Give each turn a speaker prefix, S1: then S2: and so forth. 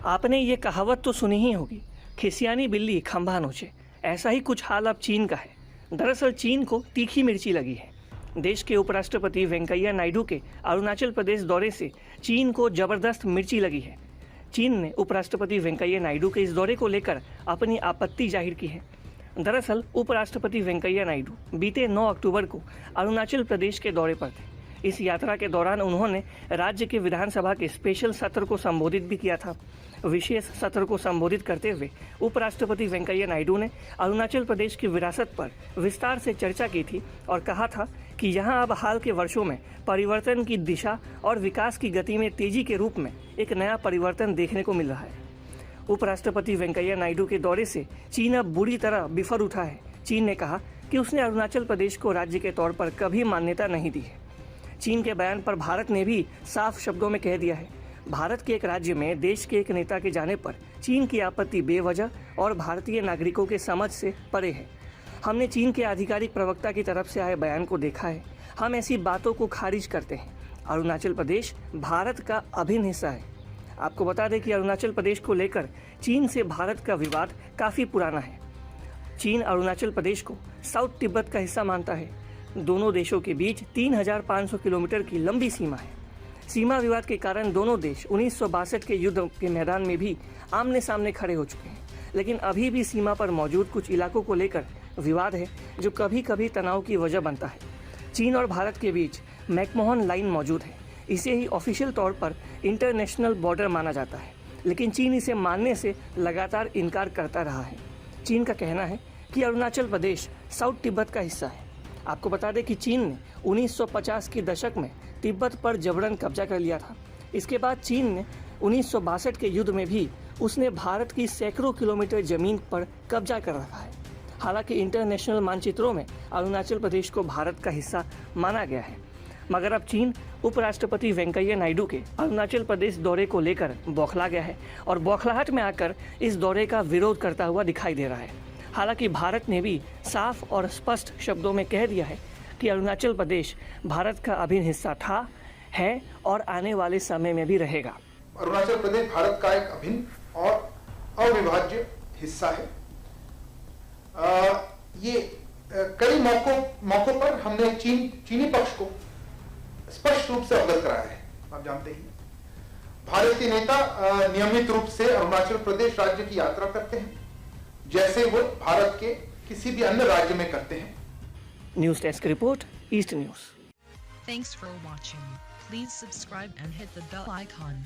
S1: आपने ये कहावत तो सुनी ही होगी, खिसियानी बिल्ली खंभा नोचे। ऐसा ही कुछ हाल अब चीन का है। दरअसल चीन को तीखी मिर्ची लगी है। देश के उपराष्ट्रपति वेंकैया नायडू के अरुणाचल प्रदेश दौरे से चीन को जबरदस्त मिर्ची लगी है। चीन ने उपराष्ट्रपति वेंकैया नायडू के इस दौरे को लेकर अपनी आपत्ति जाहिर की है। दरअसल उपराष्ट्रपति वेंकैया नायडू बीते 9 अक्टूबर को अरुणाचल प्रदेश के दौरे पर थे। इस यात्रा के दौरान उन्होंने राज्य के विधानसभा के स्पेशल सत्र को संबोधित भी किया था। विशेष सत्र को संबोधित करते हुए उपराष्ट्रपति वेंकैया नायडू ने अरुणाचल प्रदेश की विरासत पर विस्तार से चर्चा की थी और कहा था कि यहाँ अब हाल के वर्षों में परिवर्तन की दिशा और विकास की गति में तेजी के रूप में एक नया परिवर्तन देखने को मिल रहा है। उपराष्ट्रपति वेंकैया नायडू के दौरे से चीन अब बुरी तरह बिफर उठा है। चीन ने कहा कि उसने अरुणाचल प्रदेश को राज्य के तौर पर कभी मान्यता नहीं दी है। चीन के बयान पर भारत ने भी साफ शब्दों में कह दिया है। भारत के एक राज्य में देश के एक नेता के जाने पर चीन की आपत्ति बेवजह और भारतीय नागरिकों के समझ से परे है। हमने चीन के आधिकारिक प्रवक्ता की तरफ से आए बयान को देखा है। हम ऐसी बातों को खारिज करते हैं। अरुणाचल प्रदेश भारत का अभिन्न हिस्सा है। आपको बता दें कि अरुणाचल प्रदेश को लेकर चीन से भारत का विवाद काफ़ी पुराना है। चीन अरुणाचल प्रदेश को साउथ तिब्बत का हिस्सा मानता है। दोनों देशों के बीच 3500 किलोमीटर की लंबी सीमा है। सीमा विवाद के कारण दोनों देश 1962 के युद्ध के मैदान में भी आमने सामने खड़े हो चुके हैं, लेकिन अभी भी सीमा पर मौजूद कुछ इलाकों को लेकर विवाद है जो कभी कभी तनाव की वजह बनता है। चीन और भारत के बीच मैकमोहन लाइन मौजूद है। इसे ही ऑफिशियल तौर पर इंटरनेशनल बॉर्डर माना जाता है, लेकिन चीन इसे मानने से लगातार इनकार करता रहा है। चीन का कहना है कि अरुणाचल प्रदेश साउथ तिब्बत का हिस्सा है। आपको बता दें कि चीन ने 1950 के दशक में तिब्बत पर जबरन कब्जा कर लिया था। इसके बाद चीन ने 1962 के युद्ध में भी उसने भारत की सैकड़ों किलोमीटर जमीन पर कब्जा कर रखा है। हालांकि इंटरनेशनल मानचित्रों में अरुणाचल प्रदेश को भारत का हिस्सा माना गया है, मगर अब चीन उपराष्ट्रपति वेंकैया नायडू के अरुणाचल प्रदेश दौरे को लेकर बौखला गया है और बौखलाहट में आकर इस दौरे का विरोध करता हुआ दिखाई दे रहा है। हालांकि भारत ने भी साफ और स्पष्ट शब्दों में कह दिया है कि अरुणाचल प्रदेश भारत का अभिन्न हिस्सा था, है और आने वाले समय में भी रहेगा।
S2: अरुणाचल प्रदेश भारत का एक अभिन्न और अविभाज्य हिस्सा है। ये कई मौकों पर हमने चीनी पक्ष को स्पष्ट रूप से अवगत कराया है। आप जानते ही भारतीय नेता नियमित रूप से अरुणाचल प्रदेश राज्य की यात्रा करते हैं, जैसे वो भारत के किसी भी अन्य राज्य में करते हैं।
S1: News desk report, east news.
S3: Thanks for watching. Please subscribe and hit the bell icon.